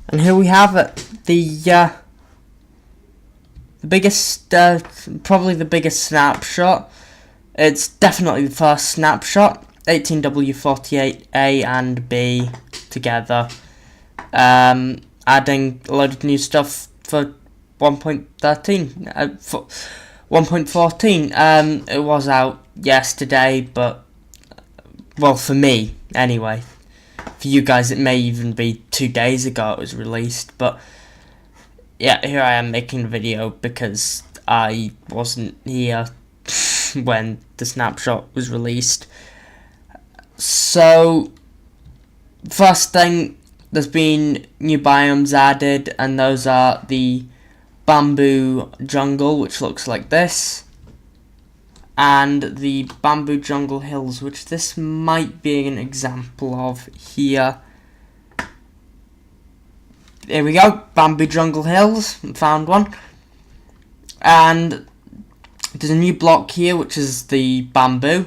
And here we have it, the biggest, probably the biggest snapshot. It's definitely the first snapshot. 18W48A and B together. Adding a load of new stuff for 1.13. For 1.14. It was out yesterday, but, well, for me, anyway. For you guys, it may even be 2 days ago it was released, but yeah, here I am making a video because I wasn't here when the snapshot was released. So, first thing, there's been new biomes added, and those are the bamboo jungle, which looks like this, and the bamboo jungle hills, which this might be an example of here. Here we go, bamboo jungle hills, found one. And there's a new block here, which is the bamboo,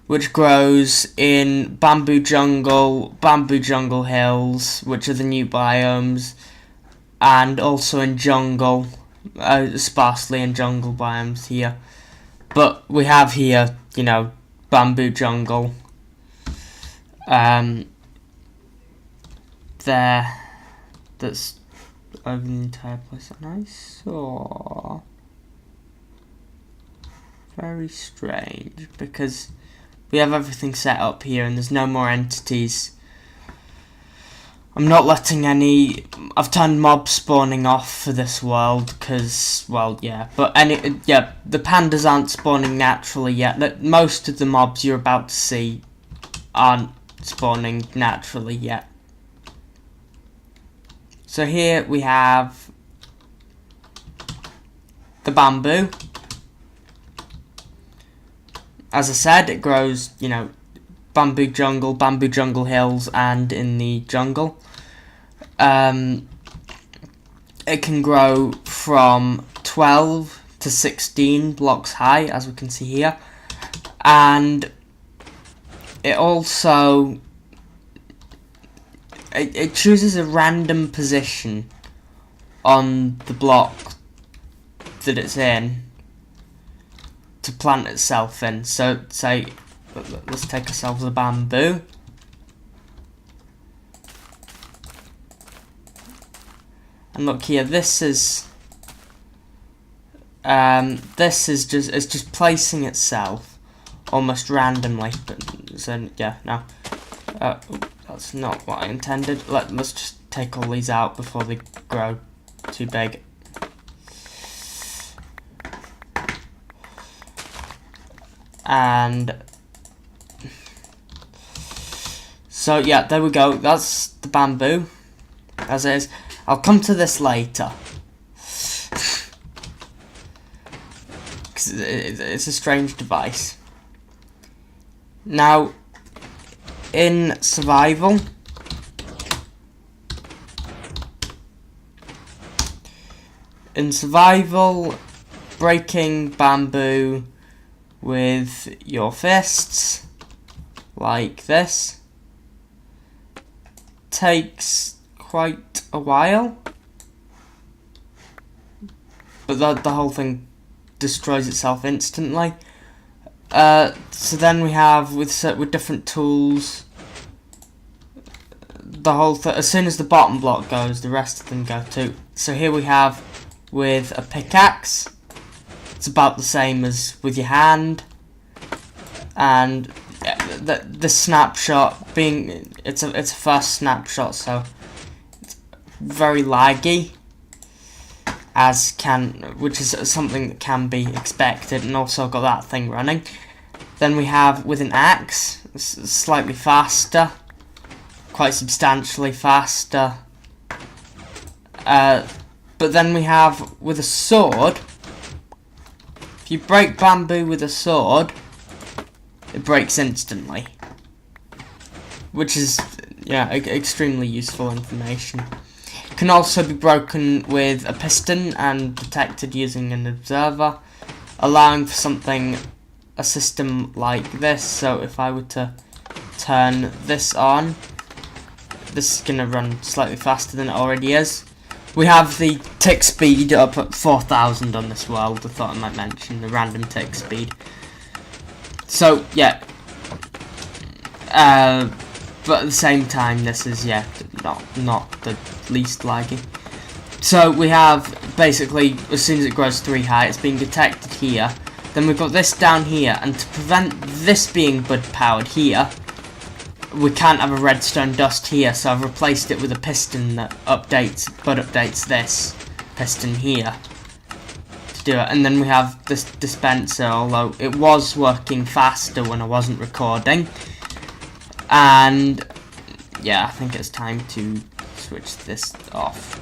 which grows in bamboo jungle hills, which are the new biomes, and also in jungle, sparsely in jungle biomes here. But we have here, you know, bamboo jungle. There. That's over the entire place. And I saw. Very strange, because we have everything set up here and there's no more entities. I'm not letting any. I've turned mob spawning off for this world because, well, yeah. But the pandas aren't spawning naturally yet. Most of the mobs you're about to see aren't spawning naturally yet. So here we have the bamboo. As I said, it grows, you know, bamboo jungle hills, and in the jungle. It can grow from 12 to 16 blocks high, as we can see here. And it also, it chooses a random position on the block that it's in to plant itself in. So, say, let's take ourselves a bamboo. And look here, this is just placing itself almost randomly. But, so yeah, no, that's not what I intended. Let's just take all these out before they grow too big. And so yeah, there we go. That's the bamboo as it is. I'll come to this later because it's a strange device. Now, in survival, breaking bamboo with your fists, like this, takes quite a while, but the whole thing destroys itself instantly. So then we have with different tools, the whole as soon as the bottom block goes, the rest of them go too. So here we have with a pickaxe. It's about the same as with your hand, and the snapshot being it's a first snapshot, so it's very laggy, which is something that can be expected, and also got that thing running. Then we have with an axe, slightly faster, quite substantially faster. But then we have with a sword. If you break bamboo with a sword, it breaks instantly, which is, yeah, extremely useful information. It can also be broken with a piston and detected using an observer, allowing for a system like this. So if I were to turn this on, this is gonna run slightly faster than it already is. We have the tick speed up at 4,000 on this world. I thought I might mention the random tick speed. So yeah, but at the same time, this is not the least laggy. So we have basically, as soon as it grows 3 high, it's being detected here. Then we've got this down here, and to prevent this being bud powered here, we can't have a redstone dust here, so I've replaced it with a piston that updates this piston here to do it. And then we have this dispenser, although it was working faster when I wasn't recording. And yeah, I think it's time to switch this off.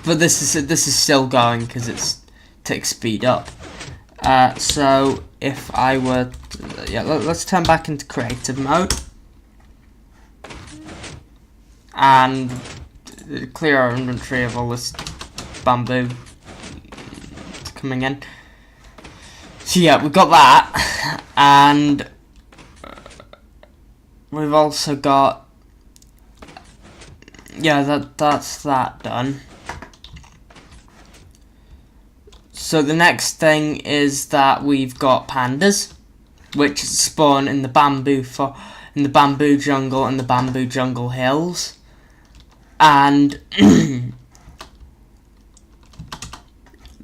But this is still going because it's tick speed up. So if I were let's turn back into creative mode and clear our inventory of all this bamboo coming in. So yeah, we've got that, and we've also got that's that done. So the next thing is that we've got pandas, which spawn in the bamboo jungle and the bamboo jungle hills, and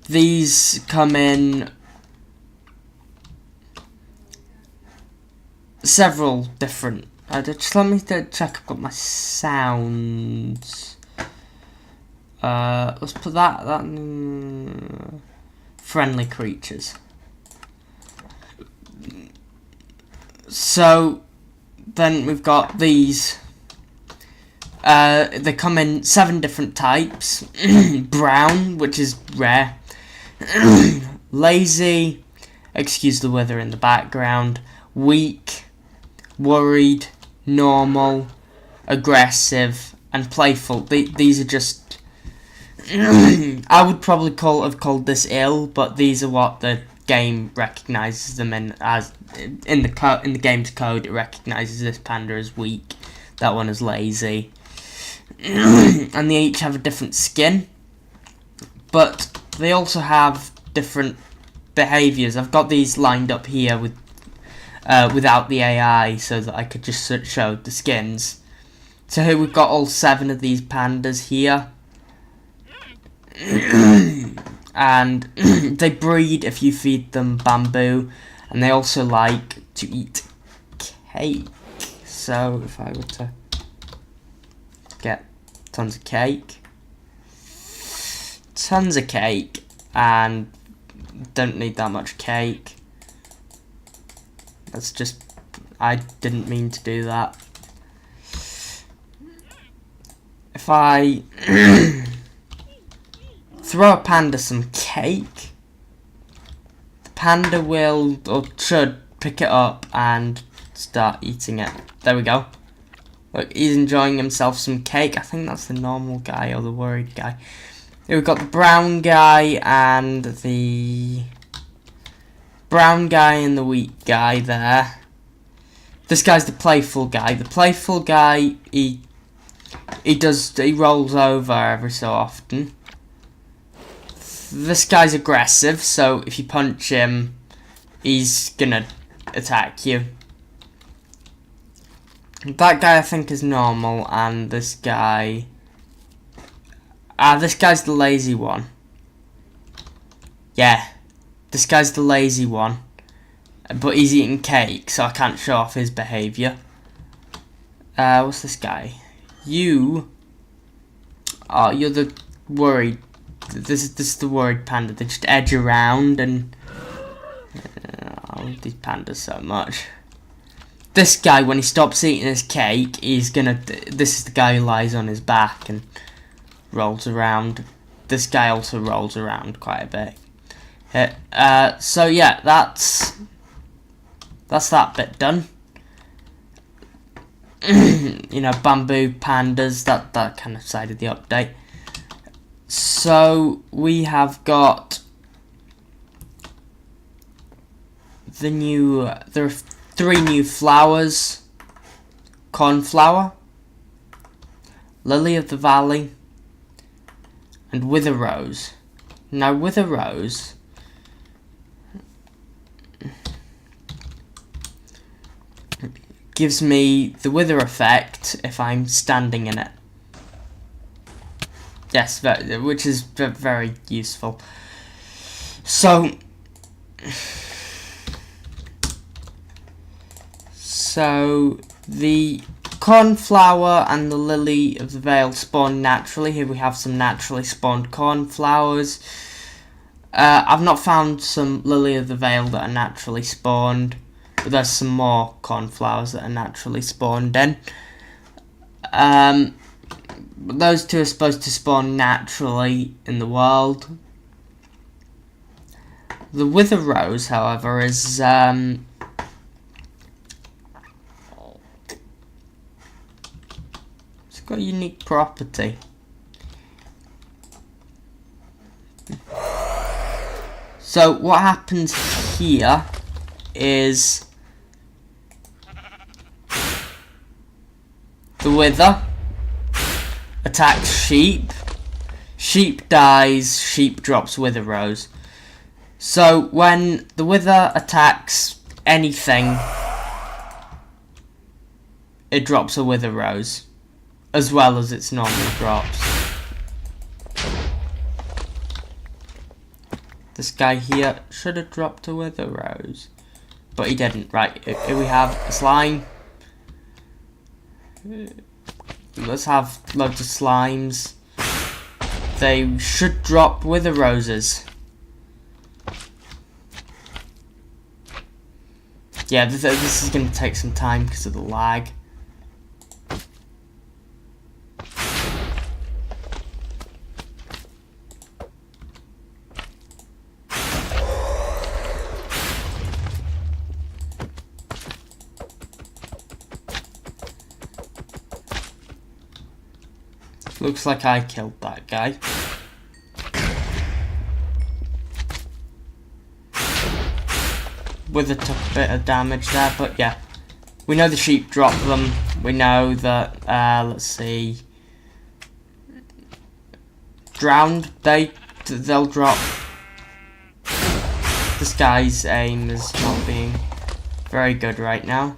these come in several different. Just let me check. I've got my sounds. Let's put that in friendly creatures. So then we've got these. They come in 7 different types. Brown, which is rare. Lazy, excuse the weather in the background. Weak, worried, normal, aggressive, and playful. These are just. I would probably have called this ill, but these are what the game recognizes them in as. In the game's code, it recognizes this panda as weak, that one as lazy, and they each have a different skin, but they also have different behaviors. I've got these lined up here with without the AI, so that I could just show the skins. So here we've got all 7 of these pandas here. And they breed if you feed them bamboo, and they also like to eat cake. So if I were to get tons of cake, and don't need that much cake. That's just, I didn't mean to do that. If I throw a panda some cake, the panda will, or should, pick it up and start eating it. There we go. Look, he's enjoying himself some cake. I think that's the normal guy or the worried guy. Here we've got the brown guy and the weak guy there. This guy's the playful guy. The playful guy, he rolls over every so often. This guy's aggressive, so if you punch him, he's gonna attack you. That guy I think is normal, and this guy... this guy's the lazy one. Yeah, this guy's the lazy one. But he's eating cake, so I can't show off his behaviour. What's this guy? You... Oh, you're the worried... This is the worried panda. They just edge around, and... I love these pandas so much. This guy, when he stops eating his cake, he's gonna... This is the guy who lies on his back and rolls around. This guy also rolls around quite a bit. So yeah, that's that bit done. You know, bamboo pandas, that kind of side of the update. So we have got there are 3 new flowers cornflower, lily of the valley, and wither rose. Now wither rose gives me the wither effect if I'm standing in it. Yes, which is very useful. So the cornflower and the lily of the vale spawn naturally. Here we have some naturally spawned cornflowers. I've not found some lily of the vale that are naturally spawned, but there's some more cornflowers that are naturally spawned in. Those two are supposed to spawn naturally in the world. The wither rose, however, is it's got a unique property. So what happens here is the wither attacks sheep. Sheep dies, sheep drops wither rose. So when the wither attacks anything, it drops a wither rose, as well as its normal drops. This guy here should have dropped a wither rose, but he didn't. Right, here we have a slime. Let's have loads of slimes. They should drop wither roses. Yeah, this is going to take some time because of the lag. Looks like I killed that guy. Wither took a bit of damage there, but yeah. We know the sheep drop them. We know that, let's see. Drowned, they'll drop. This guy's aim is not being very good right now.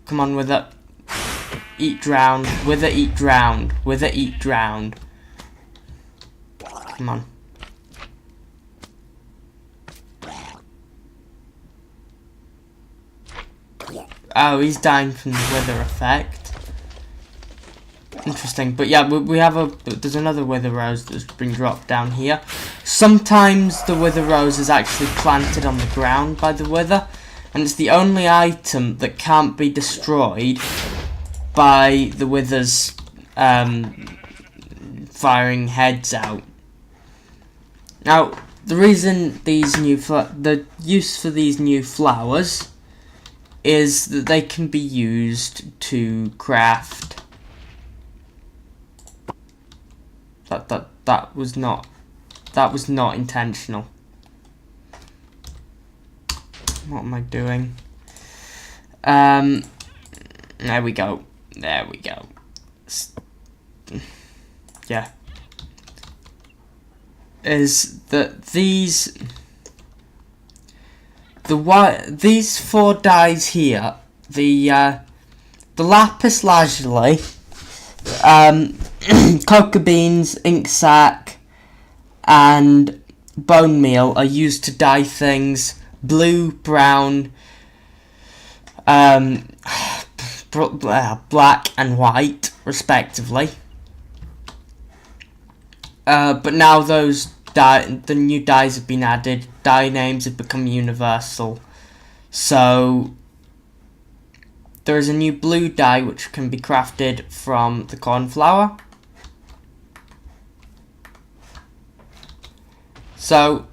Come on, Wither. Eat drowned. Wither, eat drowned. Wither, eat drowned. Come on. Oh, he's dying from the wither effect. Interesting, but yeah, we have there's another wither rose that's been dropped down here. Sometimes the wither rose is actually planted on the ground by the wither, and it's the only item that can't be destroyed by the withers firing heads out. Now, the reason the use for these new flowers is that they can be used to craft. That was not intentional. What am I doing? There we go. There we go. Yeah. Is that these four dyes here, the lapis lazuli, cocoa beans, ink sac, and bone meal are used to dye things blue, brown, black and white, respectively. But now the new dyes have been added, dye names have become universal. So there is a new blue dye which can be crafted from the cornflower. So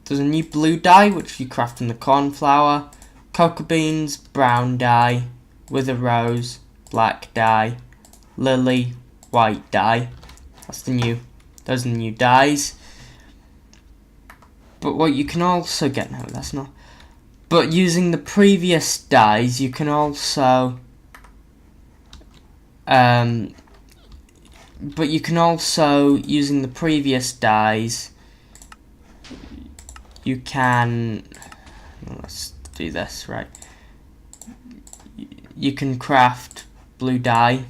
there's a new blue dye which you craft from the cornflower, cocoa beans, brown dye, wither rose, black dye, lily, white dye. Those are the new dyes. But what you can also get, no, that's not. But using the previous dyes, you can also using the previous dyes, you can, let's do this right. You can craft blue dye,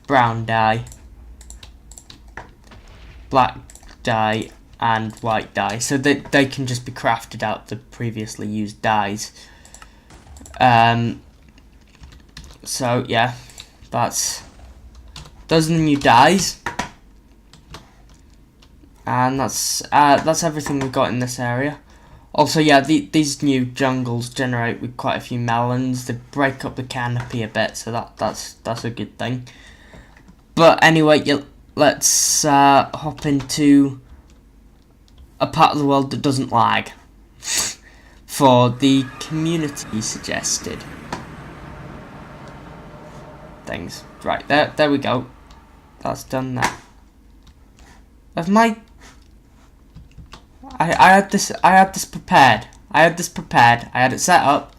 brown dye, black dye, and white dye, so that they can just be crafted out the previously used dyes. So yeah, those are the new dyes, and that's everything we've got in this area. Also, yeah, these new jungles generate with quite a few melons. They break up the canopy a bit, so that's a good thing. But anyway, yeah, let's hop into a part of the world that doesn't lag for the community suggested things. Right, there we go. That's done that. I had this prepared. I had it set up.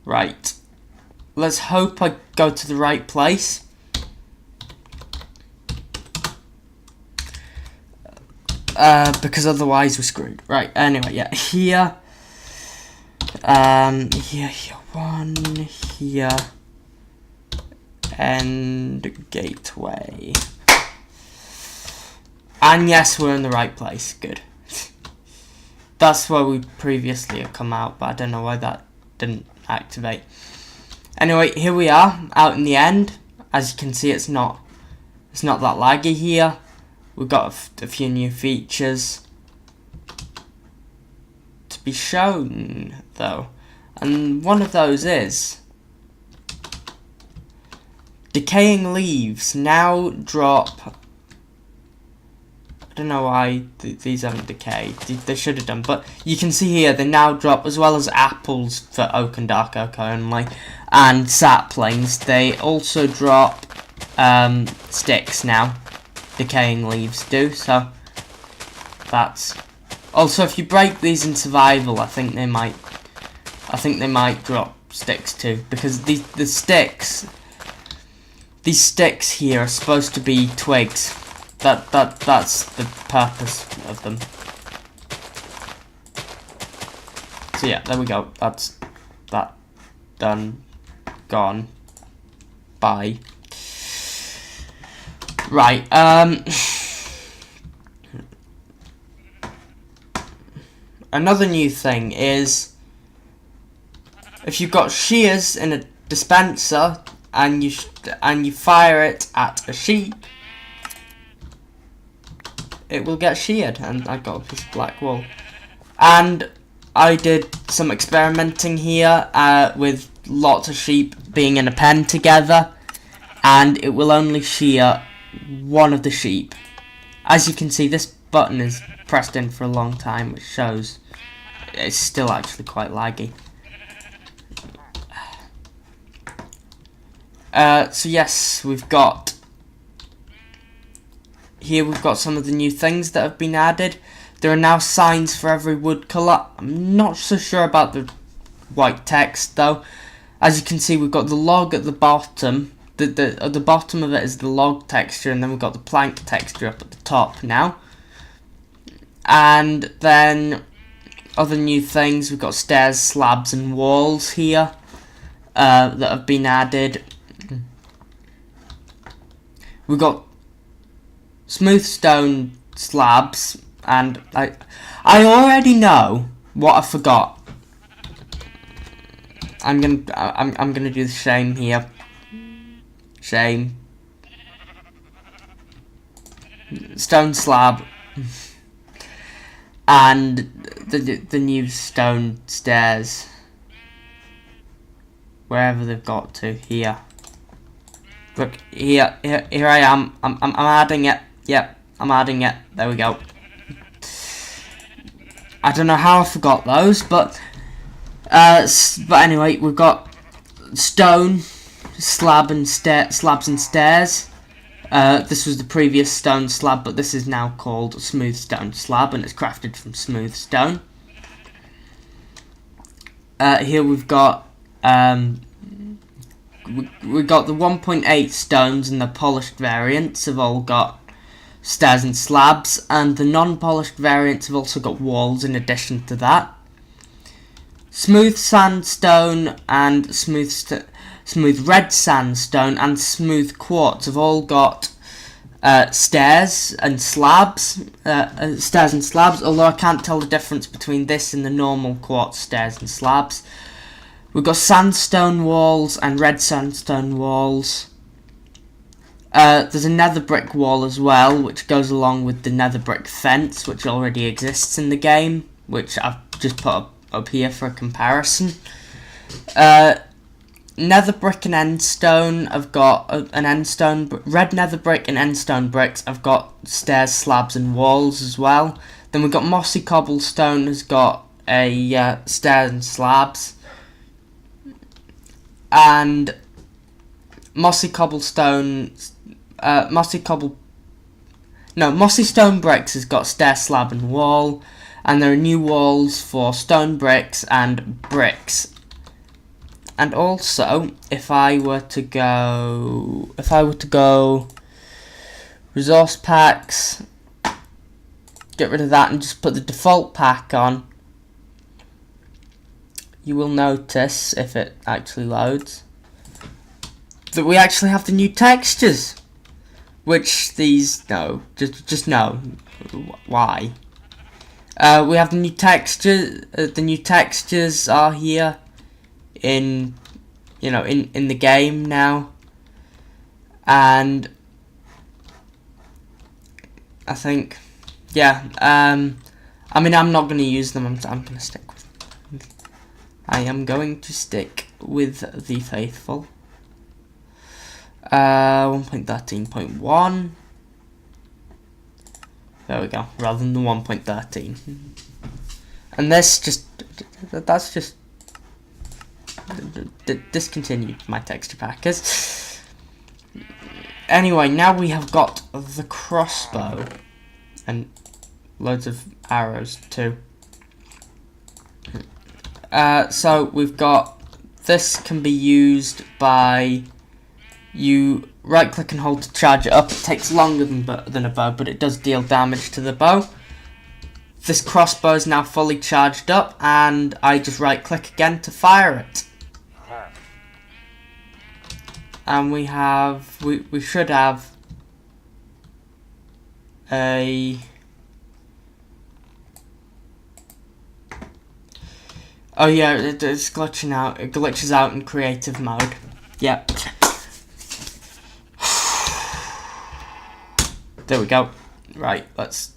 Right. Let's hope I go to the right place. Because otherwise we're screwed. Right, anyway, yeah, here. Here, one, here. And gateway. And yes, we're in the right place. Good. That's where we previously had come out, but I don't know why that didn't activate. Anyway, here we are, out in the end. As you can see, it's not that laggy here. We've got a few new features to be shown, though. And one of those is decaying leaves now drop. I don't know why these haven't decayed. They should have done, but you can see here they now drop, as well as apples for oak and dark oak only, and saplings. They also drop sticks now. Decaying leaves do, so that's also, if you break these in survival, I think they might drop sticks too, because these sticks here are supposed to be twigs. That's the purpose of them. So yeah, there we go. That's that done, gone, bye. Right, another new thing is, if you've got shears in a dispenser and you fire it at a sheep, it will get sheared. And I got a piece of black wool. And I did some experimenting here with lots of sheep being in a pen together, and it will only shear one of the sheep. As you can see, this button is pressed in for a long time, which shows it's still actually quite laggy. So yes, we've got some of the new things that have been added. There are now signs for every wood colour. I'm not so sure about the white text though. As you can see, we've got the log at the bottom. At the bottom of it is the log texture, and then we've got the plank texture up at the top now. And then other new things, we've got stairs, slabs and walls here that have been added. We've got smooth stone slabs, and I already know what I forgot. I'm gonna do the shame here. Shame. Stone slab. And the new stone stairs. Wherever they've got to, here. Look, here I am. I'm adding it. Yep, I'm adding it. There we go. I don't know how I forgot those, but anyway, we've got stone slabs and stairs. This was the previous stone slab, but this is now called smooth stone slab, and it's crafted from smooth stone. Here we've got we got the 1.8 stones, and the polished variants have all got stairs and slabs, and the non-polished variants have also got walls in addition to that. Smooth sandstone and smooth red sandstone and smooth quartz have all got stairs and slabs, although I can't tell the difference between this and the normal quartz stairs and slabs. We've got sandstone walls and red sandstone walls. There's a nether brick wall as well, which goes along with the nether brick fence, which already exists in the game, which I've just put up here for a comparison. Nether brick and endstone have got red nether brick and endstone bricks have got stairs, slabs and walls as well. Then we've got mossy cobblestone has got a stairs and slabs, and mossy stone bricks has got stair, slab and wall, and there are new walls for stone bricks and bricks. And also, if I were to go resource packs, get rid of that and just put the default pack on, you will notice, if it actually loads, that we actually have the new textures, which these, no, just no, why? We have the new textures are here in the game now, and I think, yeah, I mean, I'm not going to use them. I'm going to stick with them. I am going to stick with the faithful. 1.13.1. There we go, rather than the 1.13. And that's just discontinued my texture packers. Anyway, now we have got the crossbow and loads of arrows too. So we've got, this can be used by, you right click and hold to charge it up. It takes longer than a bow, but it does deal damage to the bow. This crossbow is now fully charged up, and I just right click again to fire it. And we should have a, oh yeah, it's glitching out. It glitches out in creative mode. Yep. There we go. Right, that's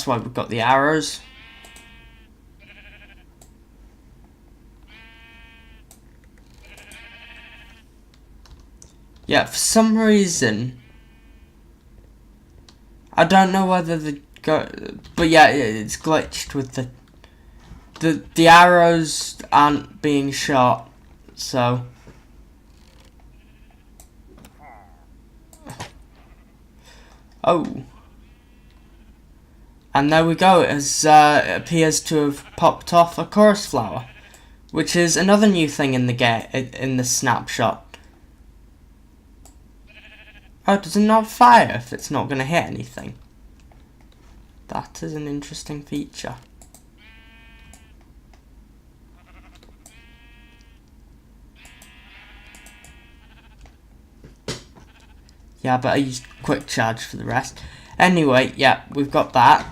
why we've got the arrows. Yeah, for some reason, I don't know whether but yeah, it's glitched with the arrows aren't being shot, so. Oh. And there we go, it appears to have popped off a chorus flower, which is another new thing in the snapshot. Oh, does it not fire if it's not going to hit anything? That is an interesting feature. Yeah, I better use quick charge for the rest. Anyway, yeah, we've got that.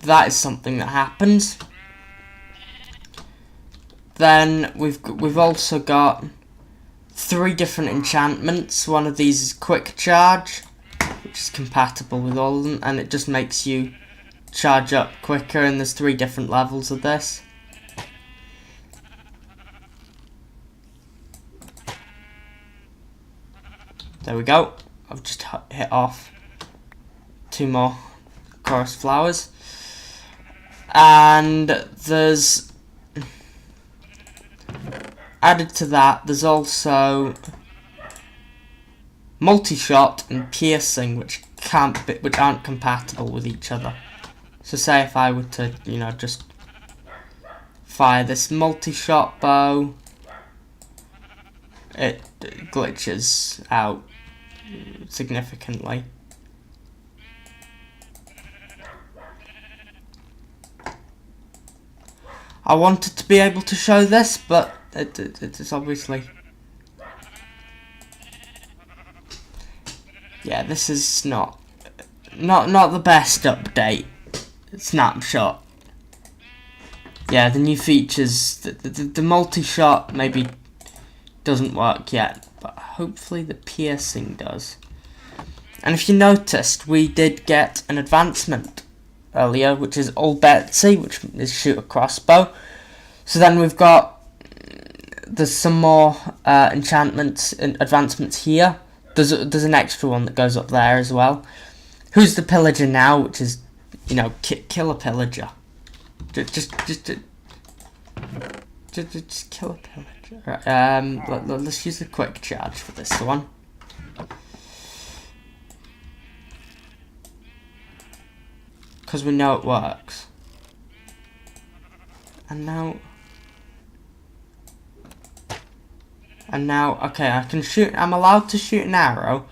That is something that happens. Then we've also got 3 different enchantments. One of these is quick charge, which is compatible with all of them, and it just makes you charge up quicker, and there's 3 different levels of this. There we go. I've just hit off 2 more chorus flowers. And there's added to that, there's also multi-shot and piercing, which aren't compatible with each other. So say if I were to, you know, just fire this multi-shot bow, it glitches out significantly. I wanted to be able to show this, but it's obviously... Yeah, this is not the best update. Snapshot. Yeah, the new features, the multi-shot maybe doesn't work yet, but hopefully the piercing does. And if you noticed, we did get an advancement earlier, which is Old Betsy, which is shoot a crossbow. So then we've got, there's some more enchantments and advancements here. There's an extra one that goes up there as well. Who's the pillager now? Which is, you know, kill a pillager. Just kill a pillager. Right, let's use the quick charge for this one. Because we know it works. And now, okay, I can shoot. I'm allowed to shoot an arrow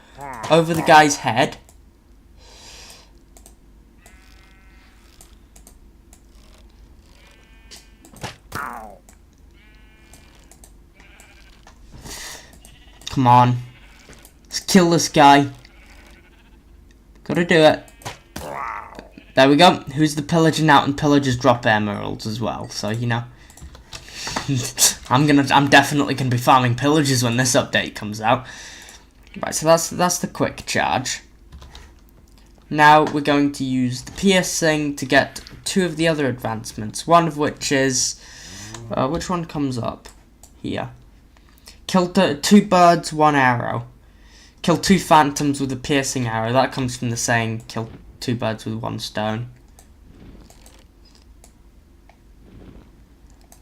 over the guy's head. Come on, let's kill this guy. Gotta do it. There we go. Who's the pillager now? And pillagers drop emeralds as well. So you know, I'm definitely gonna be farming pillagers when this update comes out. Right. So that's the quick charge. Now we're going to use the piercing to get two of the other advancements. One of which is which one comes up here? Kill two birds, one arrow. Kill two phantoms with a piercing arrow. That comes from the saying, kill two birds with one stone.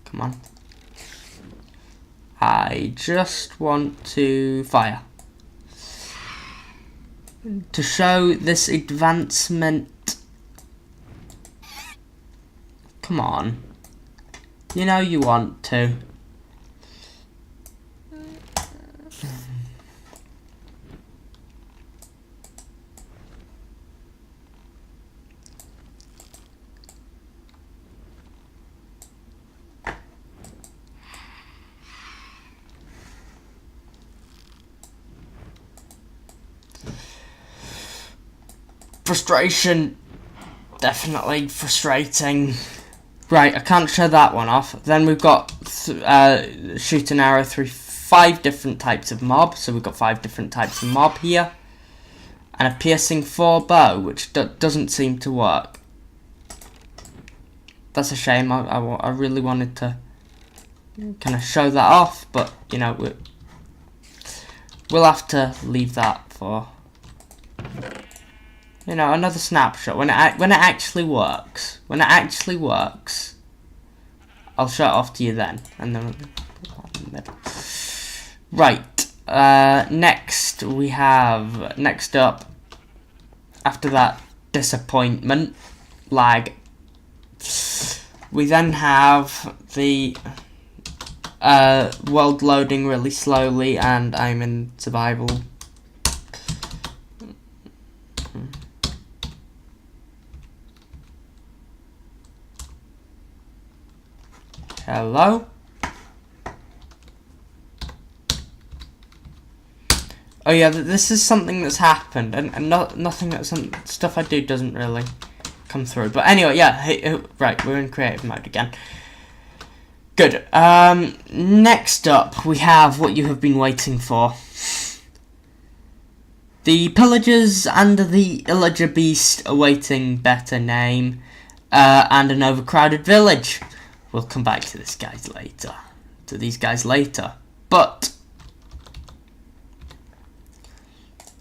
Come on. I just want to fire. To show this advancement. Come on. You know you want to. Frustration. Definitely frustrating. Right, I can't show that one off. Then we've got shoot an arrow through 5 different types of mob. So we've got 5 different types of mob here. And a piercing 4 bow, which doesn't seem to work. That's a shame. I really wanted to kind of show that off. But, you know, we'll have to leave that for... You know, another snapshot. When it actually works. When it actually works, I'll show it off to you then. And then right. Next we have up after that disappointment lag. We then have the world loading really slowly, and I'm in survival. Hello? Oh yeah, this is something that's happened, and nothing stuff I do doesn't really come through. But anyway, yeah, right, we're in creative mode again. Good. Next up, we have what you have been waiting for. The pillagers and the illager beast awaiting better name, and an overcrowded village. We'll come back to these guys later. But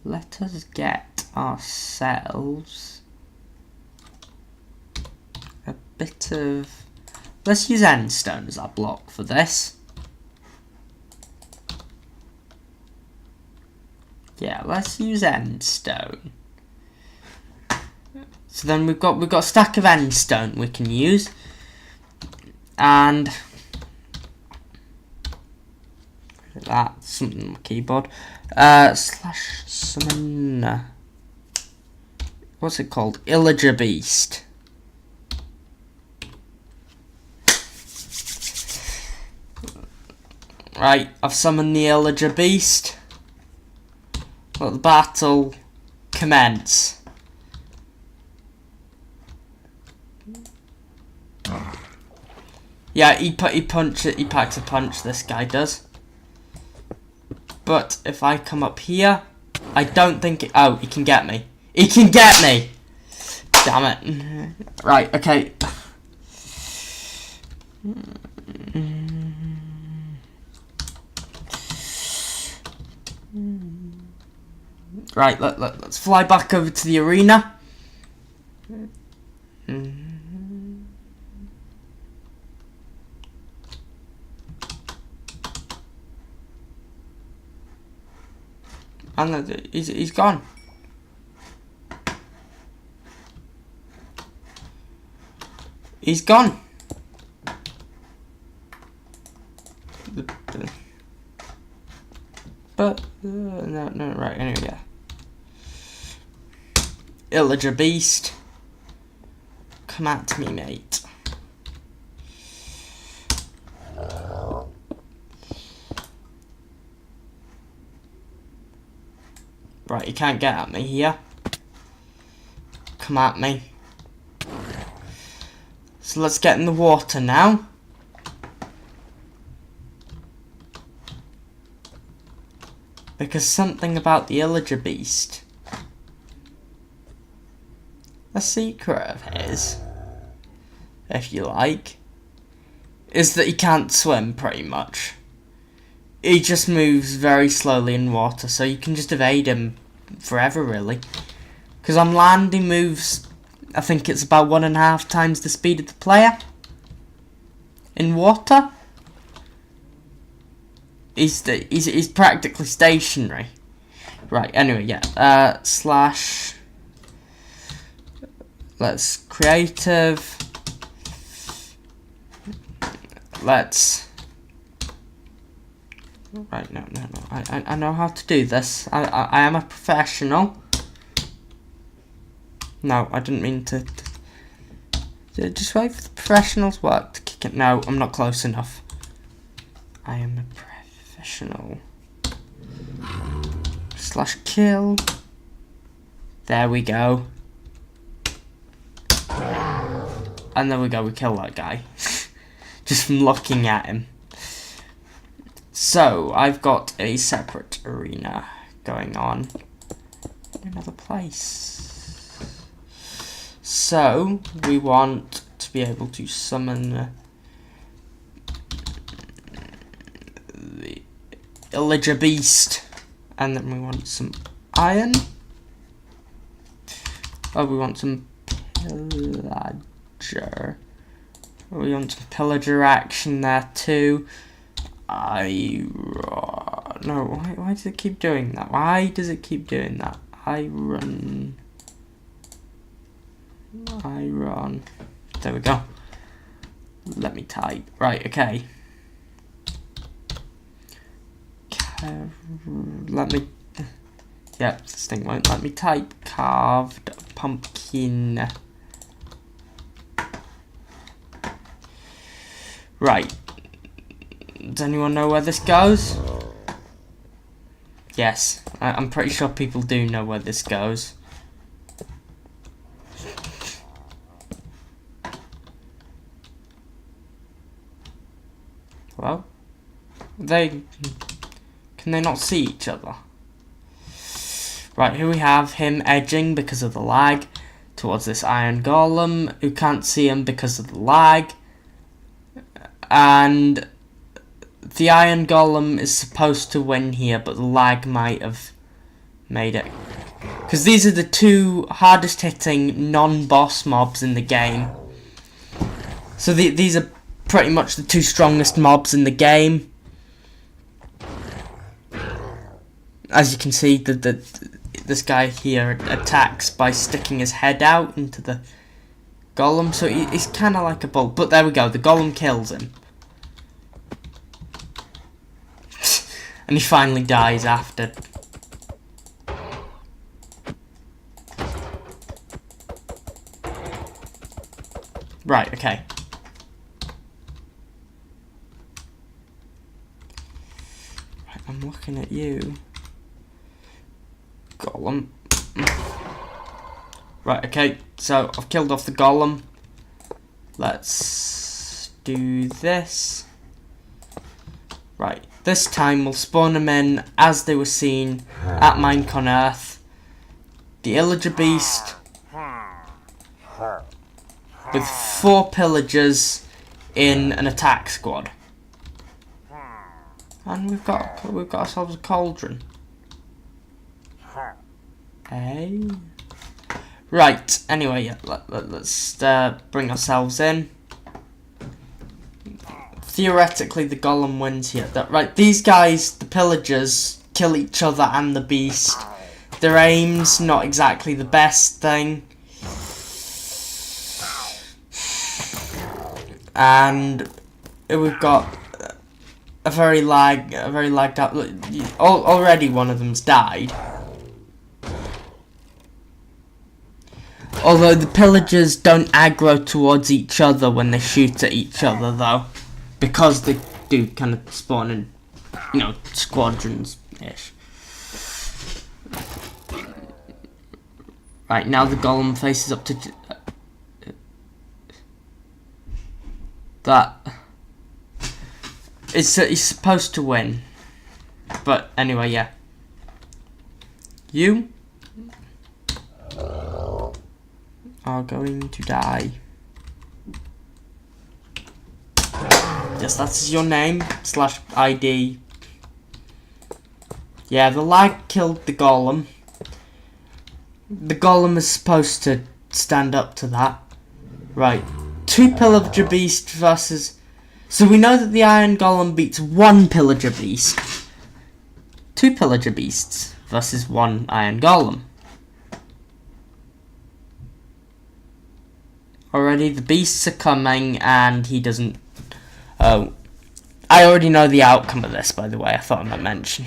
let us get ourselves a bit of... Let's use endstone as our block for this. Yeah, let's use endstone. So then we've got a stack of endstone we can use, and that's something on my keyboard. Slash summon. What's it called? Illager Beast. Right, I've summoned the Illager Beast. Let the battle commence. Yeah, he packs a punch, this guy does. But if I come up here, I don't think oh, he can get me. He can get me! Damn it. Right, okay. Right, let's fly back over to the arena. And he's gone. He's gone. But no, right. Anyway, yeah. Illager Beast, come at me, mate. Right, you can't get at me here. Come at me. So let's get in the water now. Because something about the Illager Beast, a secret of his, if you like, is that he can't swim, pretty much. He just moves very slowly in water, so you can just evade him forever, really. Because on land he moves, I think it's about 1.5 times the speed of the player. In water, he's practically stationary. Right, anyway, yeah. Slash. Let's creative. Let's. Right, no. I know how to do this. I am a professional. No, I didn't mean to just wait for the professional's work to kick it. No, I'm not close enough. I am a professional. Slash kill. There we go. And there we go, we kill that guy. Just from looking at him. So, I've got a separate arena going on in another place. So, we want to be able to summon the Illager Beast. And then we want some iron. Oh, we want some pillager. We want some pillager action there too. No, why does it keep doing that? Why does it keep doing that? I run. There we go. Let me type. Right, okay. Let me. Yeah, this thing won't let me type. Carved pumpkin. Right. Does anyone know where this goes? Yes, I'm pretty sure people do know where this goes. Hello? Can they not see each other? Right, here we have him edging because of the lag towards this iron golem who can't see him because of the lag. And the iron golem is supposed to win here, but the lag might have made it. Because these are the two hardest hitting non-boss mobs in the game. So these are pretty much the two strongest mobs in the game. as you can see, this guy here attacks by sticking his head out into the golem, so he's kind of like a bull. But there we go, the golem kills him. And he finally dies after. Right, okay. Right, I'm looking at you. Golem. Right, okay, so I've killed off the golem. Let's do this. Right, this time we'll spawn them in as they were seen at Minecraft on Earth. The Illager Beast with 4 pillagers in an attack squad. And we've got ourselves a cauldron. Hey. Right, anyway, yeah, let's bring ourselves in. Theoretically, the golem wins here. Right, these guys, the pillagers, kill each other and the beast. Their aim's not exactly the best thing. And we've got a very lagged out. Already one of them's died. Although the pillagers don't aggro towards each other when they shoot at each other, though, because they do kind of spawn in, you know, squadrons-ish. Right, now the golem faces up to that. He's supposed to win, but anyway, yeah. You are going to die. Yes, that's your name / ID. Yeah, the lag killed the golem. The golem is supposed to stand up to that. Right, 2 pillager beast versus. So we know that the iron golem beats 1 pillager beast. 2 pillager beasts versus 1 iron golem. Already the beasts are coming and he doesn't. Oh, I already know the outcome of this, by the way. I thought I might mention.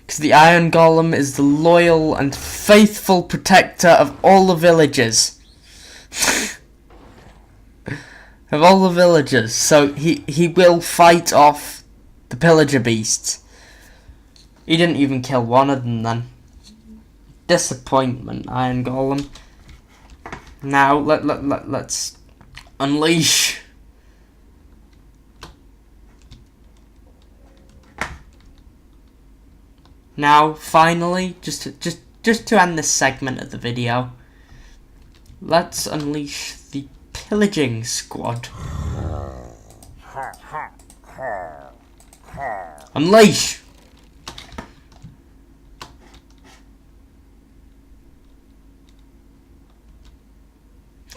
Because the iron golem is the loyal and faithful protector of all the villagers. Of all the villagers. So he will fight off the pillager beasts. He didn't even kill one of them then. Disappointment, iron golem. Now let's unleash. Now finally, just to end this segment of the video, let's unleash the pillaging squad. Unleash!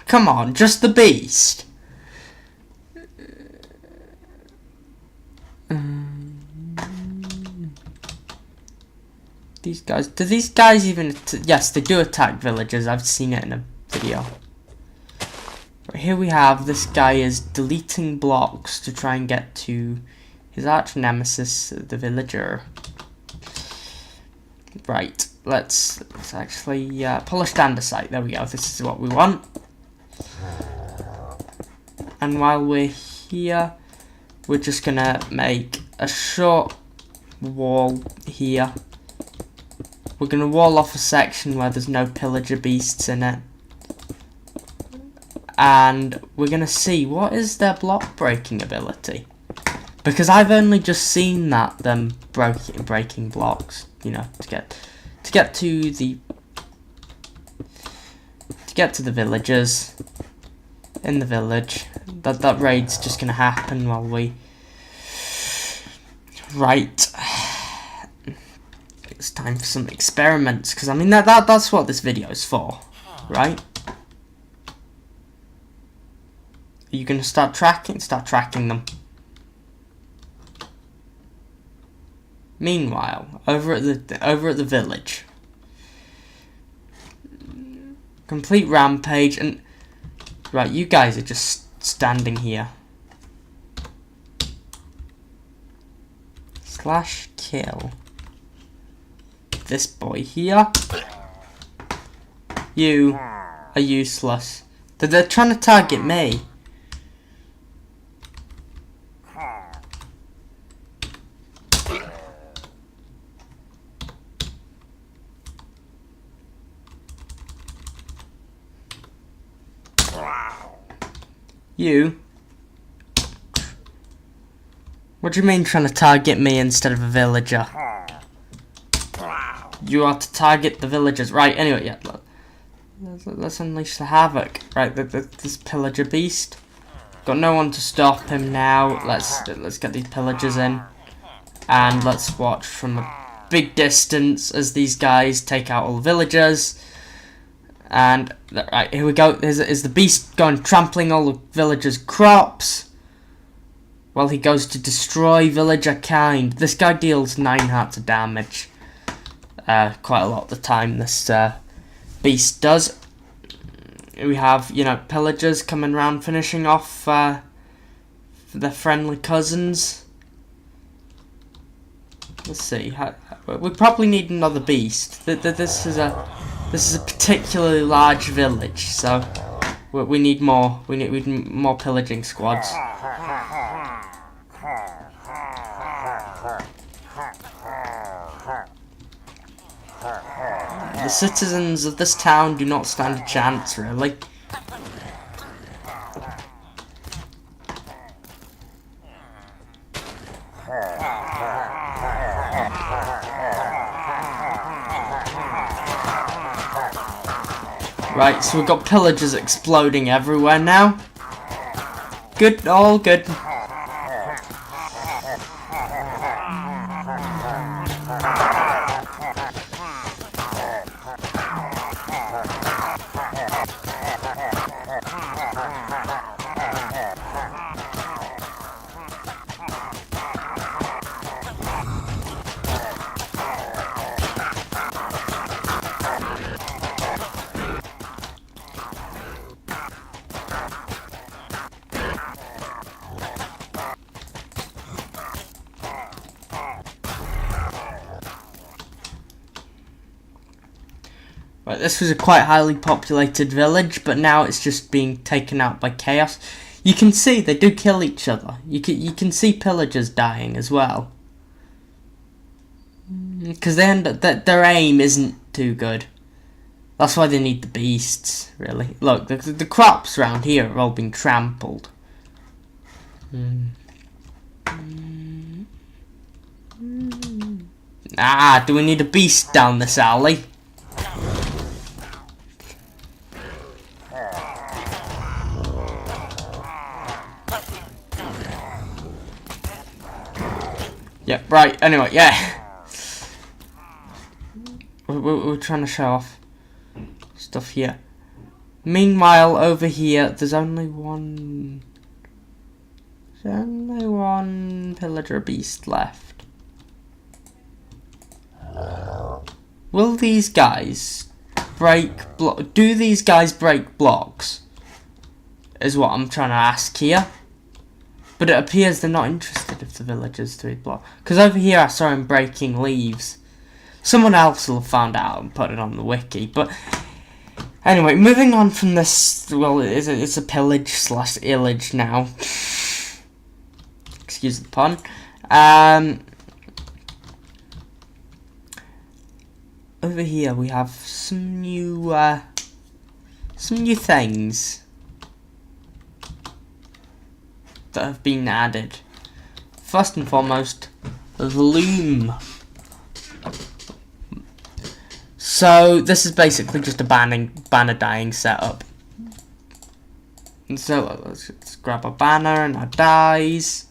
Come on, just the beast. These guys, do these guys even, yes, they do attack villagers. I've seen it in a video. Right, here we have, this guy is deleting blocks to try and get to his arch nemesis, the villager. Right, let's actually polish andesite. There we go, this is what we want. And while we're here, we're just gonna make a short wall here. We're gonna wall off a section where there's no pillager beasts in it. And we're gonna see what is their block breaking ability. Because I've only just seen that, them breaking blocks, you know, to get to the villagers in the village. That raid's just gonna happen while we. Right. It's time for some experiments, because I mean that's what this video is for, right? Are you going to start tracking? Start tracking them. Meanwhile, over at the village, complete rampage, and right, you guys are just standing here. Slash kill this boy here. You are useless. They're trying to target me. You? What do you mean trying to target me instead of a villager? You are to target the villagers. Right, anyway, yeah. Let's unleash the havoc. Right, this pillager beast. Got no one to stop him now. Let's get these pillagers in. And let's watch from a big distance as these guys take out all the villagers. And right, here we go. Is the beast going trampling all the villagers' crops while he goes to destroy villager kind. This guy deals 9 hearts of damage. Quite a lot of the time this beast does. We have, you know, pillagers coming around finishing off their friendly cousins. Let's see. We probably need another beast. This is a particularly large village, so we need more. We need more pillaging squads. The citizens of this town do not stand a chance, really. Right, so we've got pillagers exploding everywhere now. Good, all good. Right, this was a quite highly populated village, but now it's just being taken out by chaos. You can see they do kill each other. You can see pillagers dying as well, because their aim isn't too good. That's why they need the beasts, really. Look, the crops around here are all being trampled. Ah, do we need a beast down this alley? Yeah, right, anyway, yeah. We're trying to show off stuff here. Meanwhile, over here, there's only one pillager beast left. Will these guys do these guys break blocks? Is what I'm trying to ask here. But it appears they're not interested if the villagers do block. Because over here I saw him breaking leaves. Someone else will have found out and put it on the wiki. But anyway, moving on from this, well, it's a pillage / illage now. Excuse the pun. Over here we have some new things that have been added. First and foremost, the loom. So this is basically just a banner dyeing setup. And so let's grab a banner and our dyes.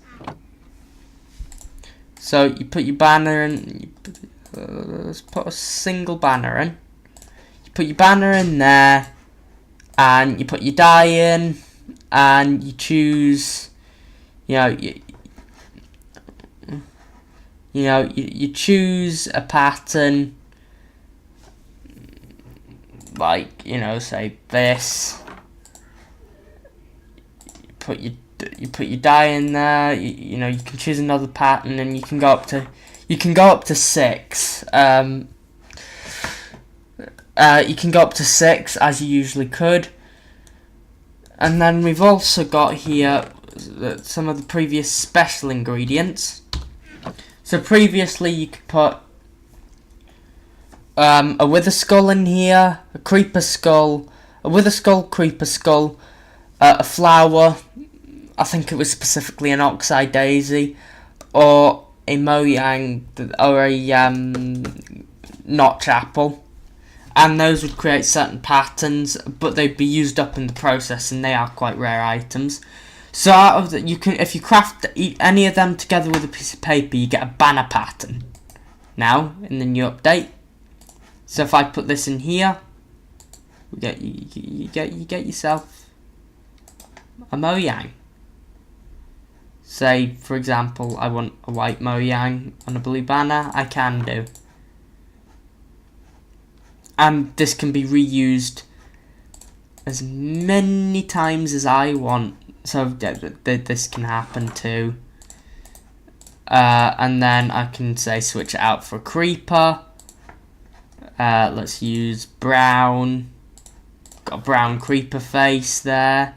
So you put your banner in. Let's put a single banner in. You put your banner in there, and you put your dye in, and you choose, you choose a pattern, like, say this. You put your die in there. You can choose another pattern, and you can go up to 6. You can go up to 6 as you usually could. And then we've also got here some of the previous special ingredients. So previously you could put a wither skull in here, a creeper skull, a wither skull, creeper skull, a flower, I think it was specifically an oxeye daisy, or a mojang, or a notch apple. And those would create certain patterns, but they'd be used up in the process, and they are quite rare items. So out of if you craft any of them together with a piece of paper, you get a banner pattern. Now in the new update. So if I put this in here, you get yourself a mojang. Say, for example, I want a white mojang on a blue banner. I can do. And this can be reused as many times as I want. So this can happen too. And then I can say switch it out for a creeper. Let's use brown. Got a brown creeper face there.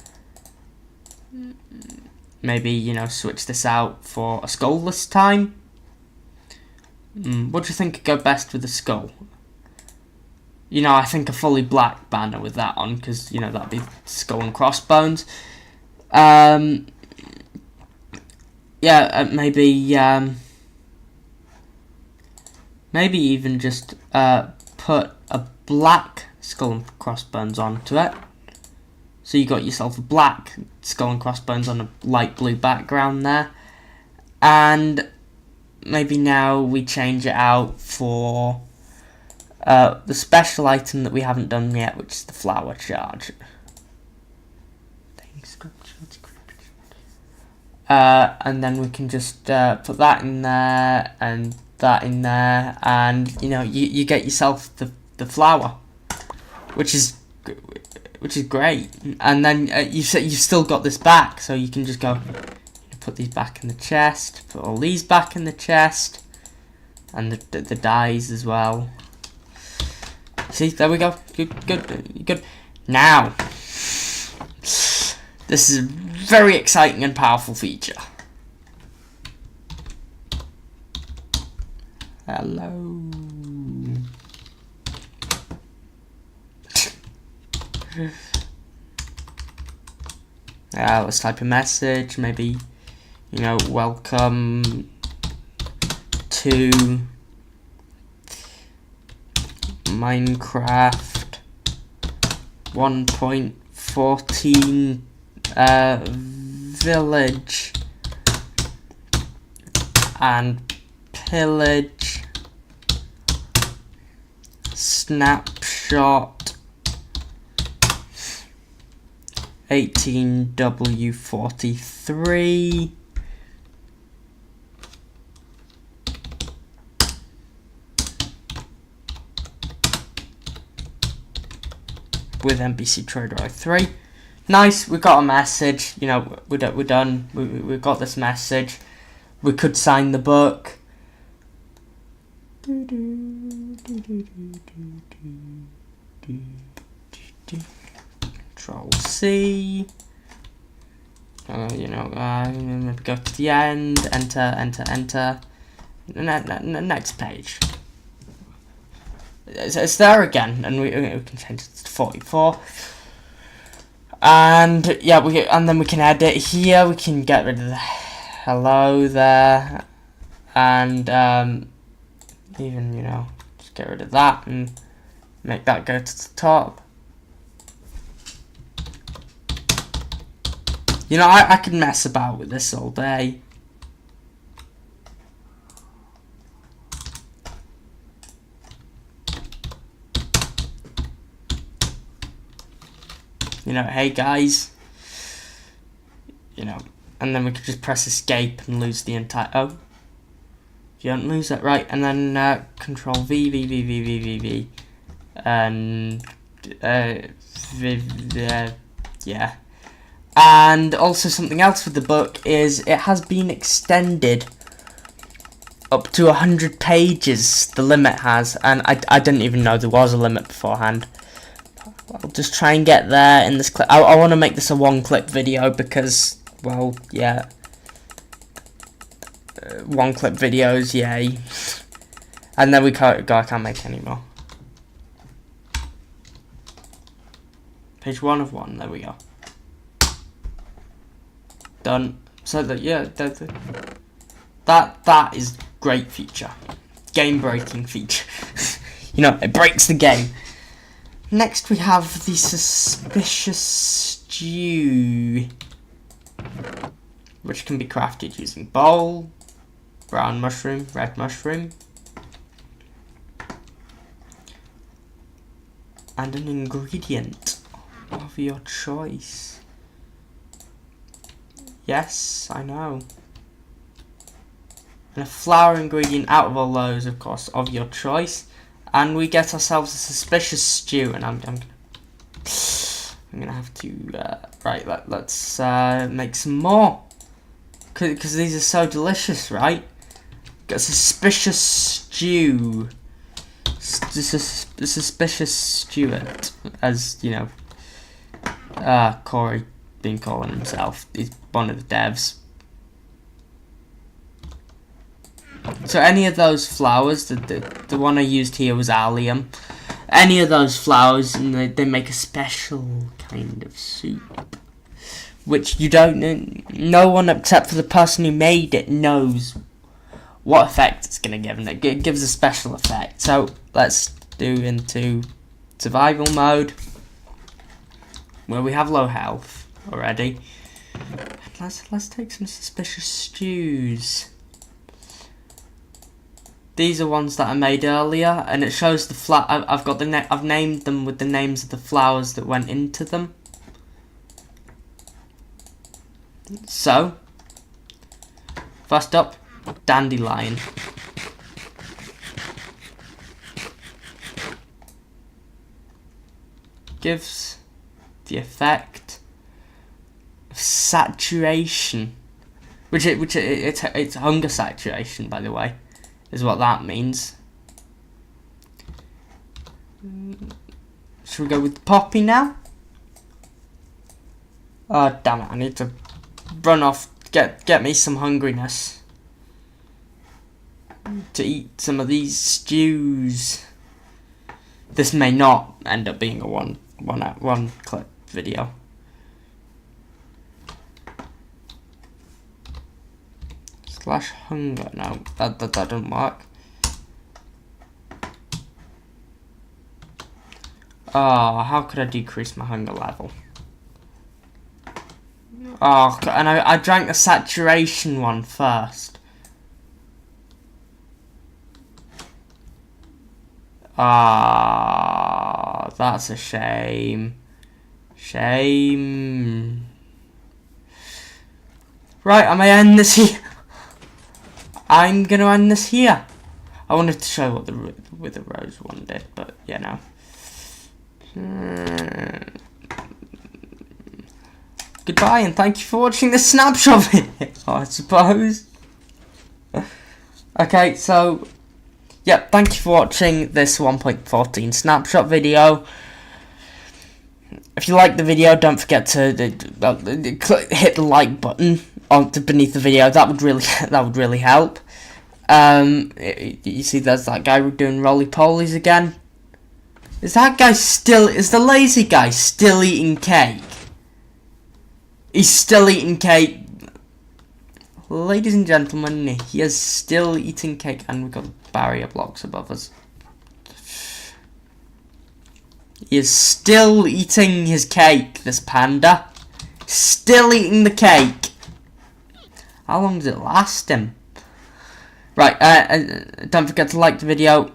Maybe, switch this out for a skull this time. What do you think would go best with a skull? I think a fully black banner with that on, because, that'd be skull and crossbones. Maybe even just put a black skull and crossbones onto it. So you got yourself a black skull and crossbones on a light blue background there. And maybe now we change it out for the special item that we haven't done yet, which is the flower charge. And then we can just put that in there and that in there, and you get yourself the flower, which is great. And then you've still got this back, so you can just go put these back in the chest, put all these back in the chest, and the dies as well. See, there we go. Good. Now, this is a very exciting and powerful feature. Hello. Let's type a message. Maybe, welcome to Minecraft 1.14 Village and Pillage Snapshot 18W43 with NPC Trader 03. Nice, we got a message. We're done. We got this message. We could sign the book. Control C. Maybe go to the end. Enter. Next page. It's there again, and we can change it to 44. And then we can edit here. We can get rid of the hello there, and even just get rid of that and make that go to the top. I could mess about with this all day. Hey guys, you know, and then we could just press escape and lose the entire, oh, you don't lose it, right, and then control V, and yeah. And also something else with the book is it has been extended up to 100 pages, the limit has, and I didn't even know there was a limit beforehand. I'll just try and get there in this clip. I want to make this a one-clip video because, well, yeah. One-clip videos, yay. And then I can't make any more. Page 1 of 1, there we go. Done. So that, yeah, that is great feature. Game-breaking feature. You know, it breaks the game. Next we have the suspicious stew, which can be crafted using bowl, brown mushroom, red mushroom, and an ingredient of your choice. Yes, I know. And a flour ingredient out of all those, of course, of your choice. And we get ourselves a suspicious stew, and I'm gonna have to right. Let's make some more, because these are so delicious, right? Got a suspicious stew, the suspicious Stewart, as you know, Corey been calling himself. He's one of the devs. So any of those flowers, the one I used here was allium. Any of those flowers, and they make a special kind of soup, which you don't. No one except for the person who made it knows what effect it's gonna give, and it gives a special effect. So let's do into survival mode, where we have low health already. Let's take some suspicious stews. These are ones that I made earlier, and it shows the I've named them with the names of the flowers that went into them. So, first up, dandelion. Gives the effect of saturation, it's hunger saturation, by the way. Is what that means. Should we go with poppy now? Oh damn it! I need to run off. Get me some hungriness to eat some of these stews. This may not end up being a one clip video. Slash hunger. No, that doesn't work. Oh, how could I decrease my hunger level? Oh, and I drank the saturation one first. Ah, that's a shame. Shame. Right, I may end this here. I'm gonna end this here. I wanted to show what the with the rose one did, but yeah, no. Goodbye, and thank you for watching this snapshot video, I suppose. Okay, so yeah, thank you for watching this 1.14 snapshot video. If you like the video, don't forget to hit the like button beneath the video. That would really help. You see, there's that guy doing roly-polies again. Is the lazy guy still eating cake? He's still eating cake. Ladies and gentlemen, he is still eating cake, and we've got barrier blocks above us. He is still eating his cake, this panda. Still eating the cake. How long does it last him? Right, don't forget to like the video.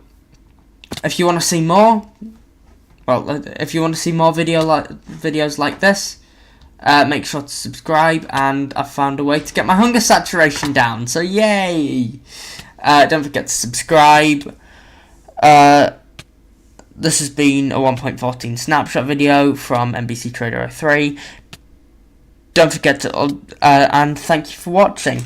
If you want to see more, well, if you want to see more videos like this, make sure to subscribe, and I've found a way to get my hunger saturation down, so yay! Don't forget to subscribe. This has been a 1.14 snapshot video from NBC Trader 03. Don't forget to, and thank you for watching.